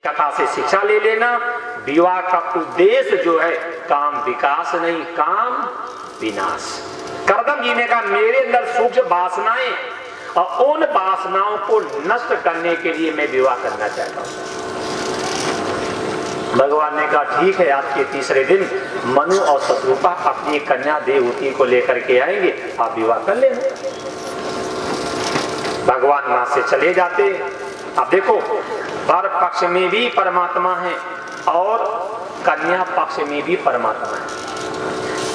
कथा से शिक्षा ले लेना। विवाह का उद्देश्य जो है काम विकास नहीं, काम विनाश। करदम जी ने कहा मेरे अंदर सूक्ष्म वासनाएं और उन वासनाओं को नष्ट करने के लिए मैं विवाह करना चाहता हूं। भगवान ने कहा ठीक है, आज के तीसरे दिन मनु और शत्रुपा अपनी कन्या देवहूति को लेकर के आएंगे, आप विवाह कर लेना। भगवान वहां से चले जाते। अब देखो, वर पक्ष में भी परमात्मा है और कन्या पक्ष में भी परमात्मा है।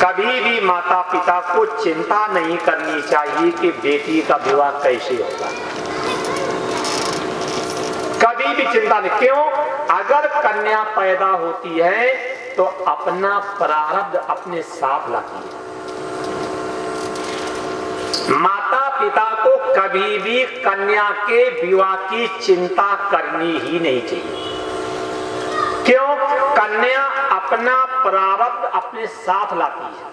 कभी भी माता पिता को चिंता नहीं करनी चाहिए कि बेटी का विवाह कैसे होगा, कभी भी चिंता नहीं। क्यों? अगर कन्या पैदा होती है तो अपना प्रारब्ध अपने साथ लाती है। माता पिता को कभी भी कन्या के विवाह की चिंता करनी ही नहीं चाहिए। क्यों? कन्या अपना प्रारब्ध अपने साथ लाती है।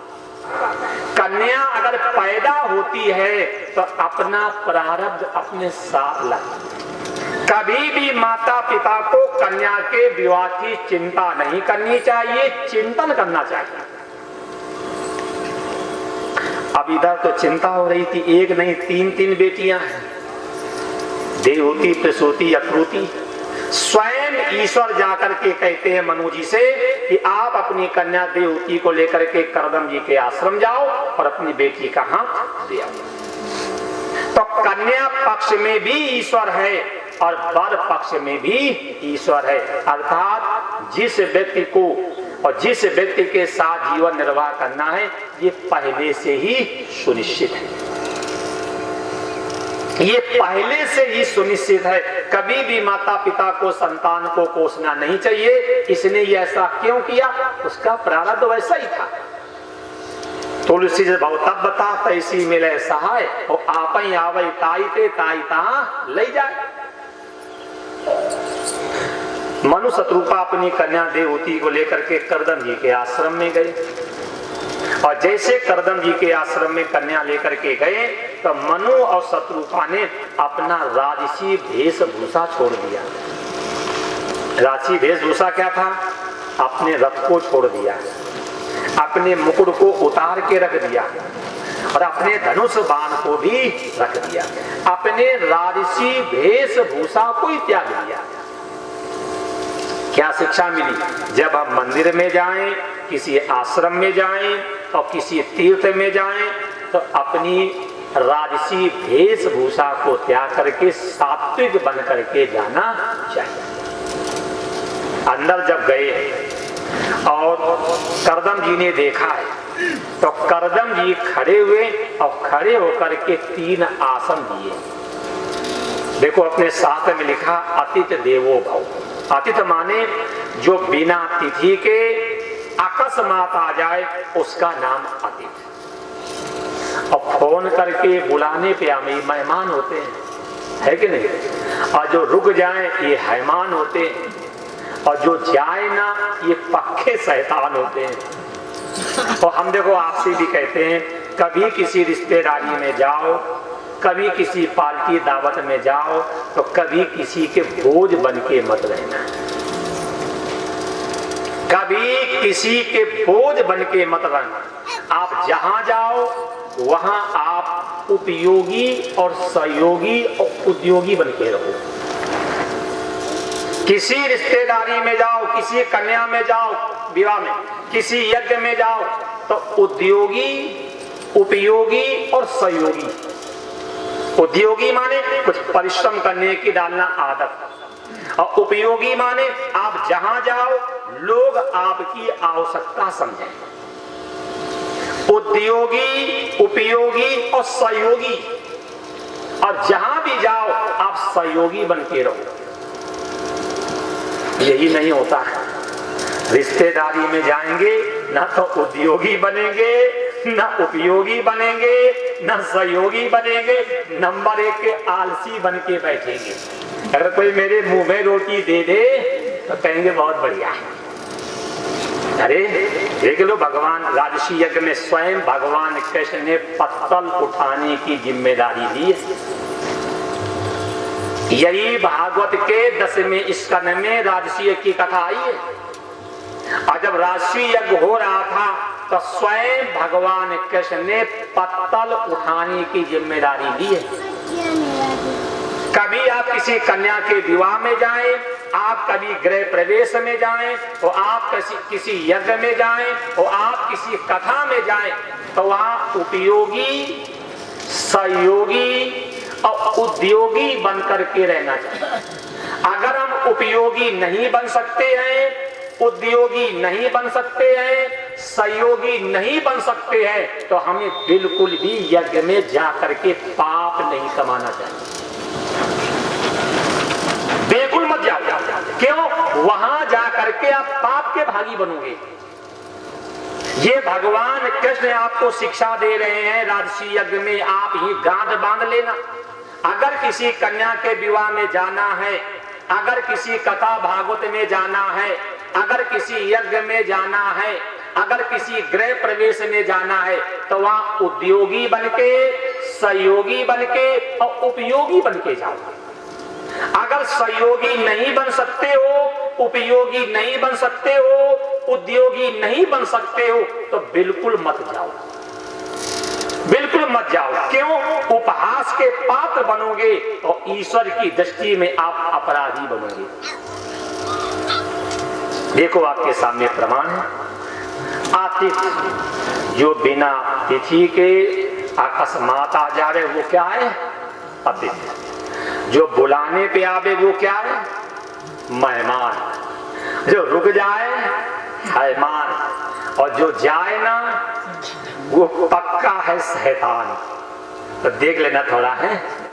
कन्या अगर पैदा होती है तो अपना प्रारब्ध अपने साथ लाती है। कभी भी माता पिता को कन्या के विवाह की चिंता नहीं करनी चाहिए, चिंतन करना चाहिए। अब इधर तो चिंता हो रही थी, एक नहीं तीन बेटियां हैं, देवहूति, प्रसूति, अक्रूति। स्वयं ईश्वर जाकर के कहते हैं मनु जी से कि आप अपनी कन्या देवहूति को लेकर के करदम जी के आश्रम जाओ और अपनी बेटी का हाथ दे आओ। तो कन्या पक्ष में भी ईश्वर है और वर पक्ष में भी ईश्वर है। अर्थात जिस व्यक्ति को और जिस व्यक्ति के साथ जीवन निर्वाह करना है ये पहले से ही सुनिश्चित है, ये पहले से ही सुनिश्चित है। कभी भी माता पिता को संतान को कोसना नहीं चाहिए। इसने ये ऐसा क्यों किया? उसका प्रारब्ध वैसा ही था। तुलसी से भाव तब बता तैसी मिले सहाय और आप ही आवई ताई ते ताई ता ले जाए। मनु शत्रुपा अपनी कन्या देवहूति को लेकर के करदम जी के आश्रम में गए और जैसे करदम जी के आश्रम में कन्या लेकर के गए तो मनु और शत्रुपा ने अपना राजसी वेशभूषा छोड़ दिया। राजसी वेशभूषा क्या था? अपने रथ को छोड़ दिया, अपने मुकुट को उतार के रख दिया और अपने धनुष बाण को भी रख दिया। अपने राजसी वेशभूषा को ही त्याग दिया। क्या शिक्षा मिली? जब हम मंदिर में जाएं, किसी आश्रम में जाएं और किसी तीर्थ में जाएं तो अपनी राजसी वेशभूषा को त्याग करके सात्विक बन करके जाना चाहिए। अंदर जब गए और करदम जी ने देखा है तो करदम जी खड़े हुए और खड़े होकर के 3 आसन दिए। देखो अपने शास्त्र में लिखा अतिथि देवो भव। अतिथि माने जो बिना तिथि के अकस्मात आ जाए उसका नाम अतिथि। और फोन करके बुलाने पे मेहमान होते हैं, है कि नहीं? और जो रुक जाए ये हैमान होते हैं और जो जाए ना ये पक्के शैतान होते हैं। और हम देखो आपसे भी कहते हैं, कभी किसी रिश्तेदारी में जाओ, कभी किसी पार्टी दावत में जाओ तो कभी किसी के बोझ बन के मत रहना। कभी किसी के बोझ बन के मत रहना। आप जहां जाओ वहां आप उपयोगी और सहयोगी और उद्योगी बन के रहो। किसी रिश्तेदारी में जाओ, किसी कन्या में जाओ विवाह में, किसी यज्ञ में जाओ तो उद्योगी, उपयोगी और सहयोगी। उद्योगी माने कुछ परिश्रम करने की डालना आदत और उपयोगी माने आप जहां जाओ लोग आपकी आवश्यकता समझें। उद्योगी, उपयोगी और सहयोगी, और जहां भी जाओ आप सहयोगी बन के रहो। यही नहीं होता है। रिश्तेदारी में जाएंगे ना तो उद्योगी बनेंगे, ना उपयोगी बनेंगे, ना सहयोगी बनेंगे, नंबर 1 के आलसी बन के बैठेंगे। अगर कोई मेरे मुंह में रोटी दे दे तो कहेंगे बहुत बढ़िया। अरे देख लो, भगवान राजसी यज्ञ में स्वयं भगवान कृष्ण ने पत्तल उठाने की जिम्मेदारी ली है। यही भागवत के 10वें स्कंद में राजसी यज्ञ की कथा आई है। और जब राजसी यज्ञ हो रहा था तो स्वयं भगवान कृष्ण ने पत्तल उठाने की जिम्मेदारी ली है। कभी आप किसी कन्या के विवाह में जाएं, आप कभी गृह प्रवेश में जाएं, तो आप किसी यज्ञ में जाएं, तो आप किसी कथा में जाएं, तो वहां उपयोगी, सहयोगी और उद्योगी बनकर के रहना चाहिए। अगर हम उपयोगी नहीं बन सकते हैं, उद्योगी नहीं बन सकते हैं, सहयोगी नहीं बन सकते हैं, तो हमें बिल्कुल भी यज्ञ में जाकर के पाप नहीं कमाना चाहिए। बिल्कुल मत जाओ। क्यों? वहां जाकर के आप पाप के भागी बनोगे। ये भगवान कृष्ण आपको शिक्षा दे रहे हैं, राजसी यज्ञ में आप ही गांठ बांध लेना। अगर किसी कन्या के विवाह में जाना है, अगर किसी कथा भागवत में जाना है, अगर किसी यज्ञ में जाना है, अगर किसी गृह प्रवेश में जाना है, तो वहां उद्योगी बनके, सहयोगी बनके और उपयोगी बनके जाओ। अगर सहयोगी नहीं बन सकते हो, उपयोगी नहीं बन सकते हो, उद्योगी नहीं बन सकते हो, तो बिल्कुल मत जाओ, बिल्कुल मत जाओ। क्यों? उपहास के पात्र बनोगे और ईश्वर की दृष्टि में आप अपराधी बनोगे। देखो आपके सामने प्रमाण है। आतिथ्य जो बिना तिथि के अकस्मात आ जा रहे, वो क्या है? आतिथ्य। जो बुलाने पे आवे वो क्या है? मेहमान। जो रुक जाए मेहमान, और जो जाए ना वो पक्का है शैतान। तो देख लेना थोड़ा है।